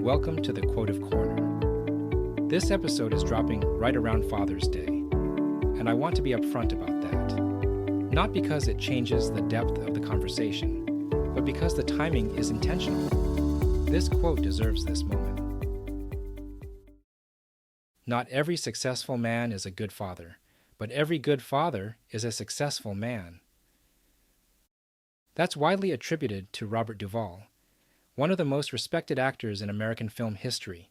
Welcome to the Quotive Corner. This episode is dropping right around Father's Day, and I want to be upfront about that. Not because it changes the depth of the conversation, but because the timing is intentional. This quote deserves this moment. Not every successful man is a good father, but every good father is a successful man. That's widely attributed to Robert Duvall, one of the most respected actors in American film history.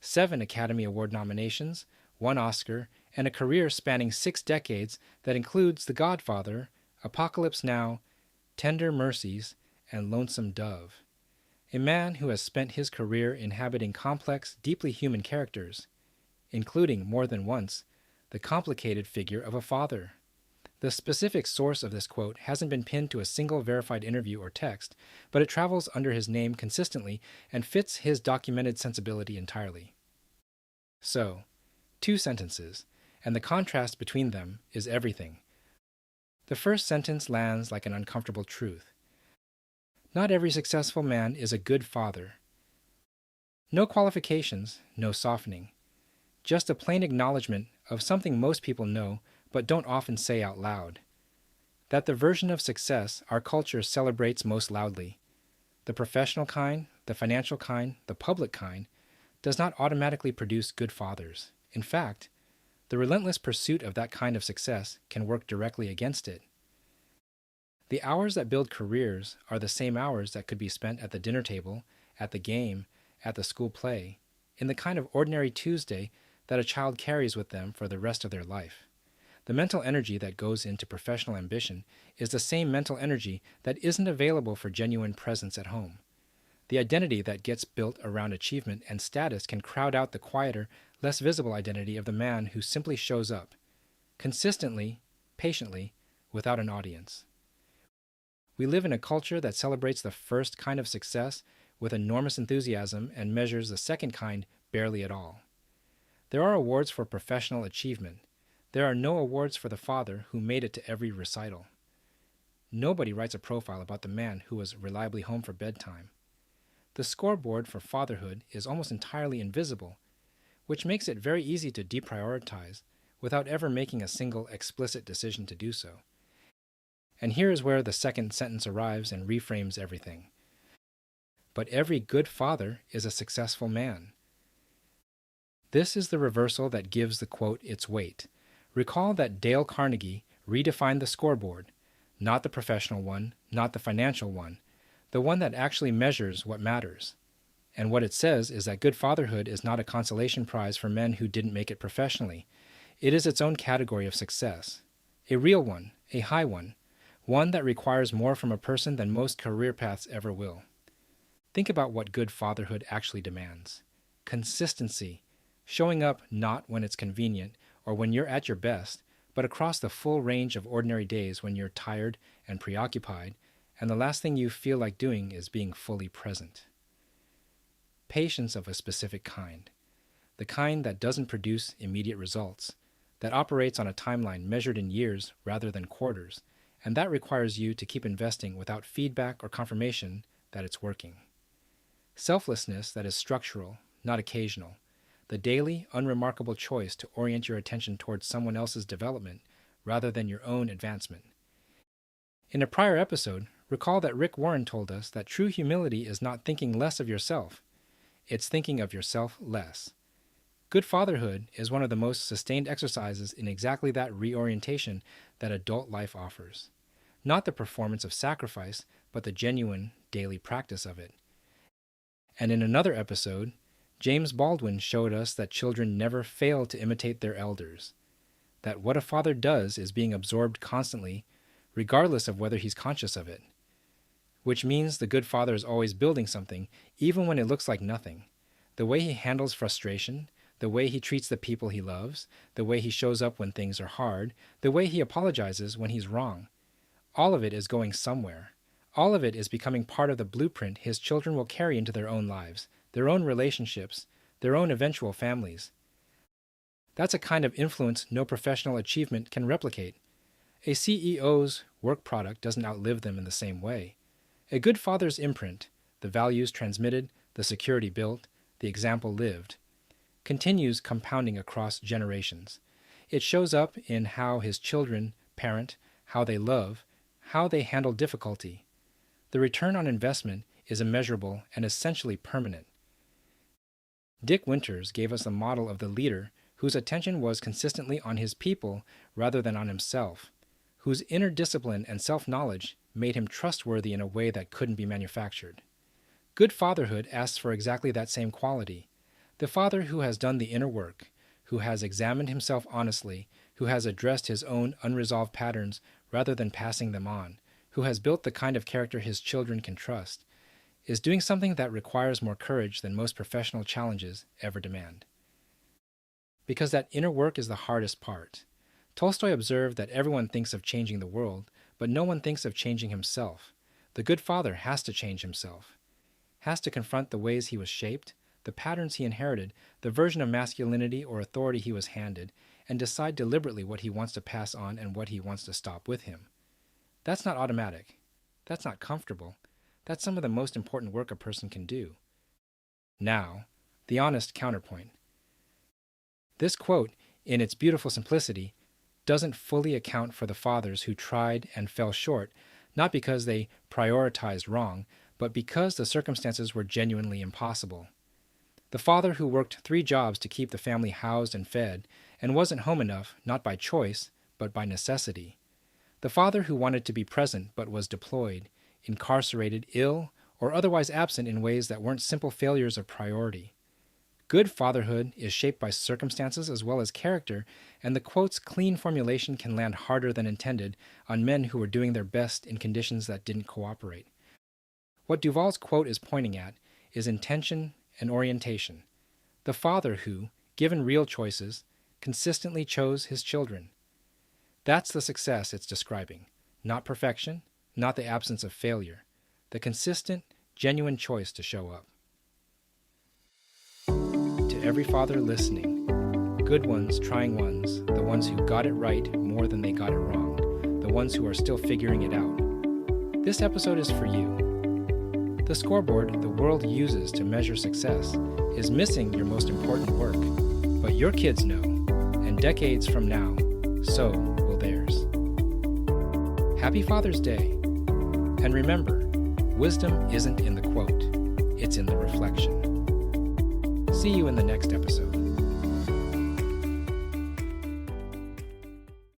7 Academy Award nominations, 1 Oscar, and a career spanning 6 decades that includes The Godfather, Apocalypse Now, Tender Mercies, and Lonesome Dove. A man who has spent his career inhabiting complex, deeply human characters, including, more than once, the complicated figure of a father. The specific source of this quote hasn't been pinned to a single verified interview or text, but it travels under his name consistently and fits his documented sensibility entirely. So, 2 sentences, and the contrast between them is everything. The first sentence lands like an uncomfortable truth. Not every successful man is a good father. No qualifications, no softening. Just a plain acknowledgement of something most people know but don't often say out loud. That the version of success our culture celebrates most loudly, the professional kind, the financial kind, the public kind, does not automatically produce good fathers. In fact, the relentless pursuit of that kind of success can work directly against it. The hours that build careers are the same hours that could be spent at the dinner table, at the game, at the school play, in the kind of ordinary Tuesday that a child carries with them for the rest of their life. The mental energy that goes into professional ambition is the same mental energy that isn't available for genuine presence at home. The identity that gets built around achievement and status can crowd out the quieter, less visible identity of the man who simply shows up, consistently, patiently, without an audience. We live in a culture that celebrates the first kind of success with enormous enthusiasm and measures the second kind barely at all. There are awards for professional achievement. There are no awards for the father who made it to every recital. Nobody writes a profile about the man who was reliably home for bedtime. The scoreboard for fatherhood is almost entirely invisible, which makes it very easy to deprioritize without ever making a single explicit decision to do so. And here is where the second sentence arrives and reframes everything. But every good father is a successful man. This is the reversal that gives the quote its weight. Recall that Dale Carnegie redefined the scoreboard, not the professional one, not the financial one, the one that actually measures what matters. And what it says is that good fatherhood is not a consolation prize for men who didn't make it professionally. It is its own category of success. A real one, a high one that requires more from a person than most career paths ever will. Think about what good fatherhood actually demands. Consistency, showing up not when it's convenient or when you're at your best, but across the full range of ordinary days when you're tired and preoccupied, and the last thing you feel like doing is being fully present. Patience of a specific kind. The kind that doesn't produce immediate results, that operates on a timeline measured in years rather than quarters, and that requires you to keep investing without feedback or confirmation that it's working. Selflessness that is structural, not occasional. The daily, unremarkable choice to orient your attention towards someone else's development rather than your own advancement. In a prior episode, recall that Rick Warren told us that true humility is not thinking less of yourself. It's thinking of yourself less. Good fatherhood is one of the most sustained exercises in exactly that reorientation that adult life offers. Not the performance of sacrifice, but the genuine, daily practice of it. And in another episode, James Baldwin showed us that children never fail to imitate their elders, that what a father does is being absorbed constantly, regardless of whether he's conscious of it, which means the good father is always building something, even when it looks like nothing. The way he handles frustration, the way he treats the people he loves, the way he shows up when things are hard, the way he apologizes when he's wrong. All of it is going somewhere. All of it is becoming part of the blueprint his children will carry into their own lives, their own relationships, their own eventual families. That's a kind of influence no professional achievement can replicate. A CEO's work product doesn't outlive them in the same way. A good father's imprint, the values transmitted, the security built, the example lived, continues compounding across generations. It shows up in how his children parent, how they love, how they handle difficulty. The return on investment is immeasurable and essentially permanent. Dick Winters gave us a model of the leader whose attention was consistently on his people rather than on himself, whose inner discipline and self-knowledge made him trustworthy in a way that couldn't be manufactured. Good fatherhood asks for exactly that same quality. The father who has done the inner work, who has examined himself honestly, who has addressed his own unresolved patterns rather than passing them on, who has built the kind of character his children can trust, is doing something that requires more courage than most professional challenges ever demand. Because that inner work is the hardest part. Tolstoy observed that everyone thinks of changing the world, but no one thinks of changing himself. The good father has to change himself, has to confront the ways he was shaped, the patterns he inherited, the version of masculinity or authority he was handed, and decide deliberately what he wants to pass on and what he wants to stop with him. That's not automatic. That's not comfortable. That's some of the most important work a person can do. Now, the honest counterpoint. This quote, in its beautiful simplicity, doesn't fully account for the fathers who tried and fell short, not because they prioritized wrong, but because the circumstances were genuinely impossible. The father who worked 3 jobs to keep the family housed and fed, and wasn't home enough, not by choice, but by necessity. The father who wanted to be present but was deployed, incarcerated, ill, or otherwise absent in ways that weren't simple failures of priority. Good fatherhood is shaped by circumstances as well as character, and the quote's clean formulation can land harder than intended on men who were doing their best in conditions that didn't cooperate. What Duvall's quote is pointing at is intention and orientation. The father who, given real choices, consistently chose his children. That's the success it's describing, not perfection, not the absence of failure, the consistent, genuine choice to show up. To every father listening, good ones, trying ones, the ones who got it right more than they got it wrong, the ones who are still figuring it out. This episode is for you. The scoreboard the world uses to measure success is missing your most important work, but your kids know, and decades from now, so will theirs. Happy Father's Day, and remember, wisdom isn't in the quote, it's in the reflection. See you in the next episode.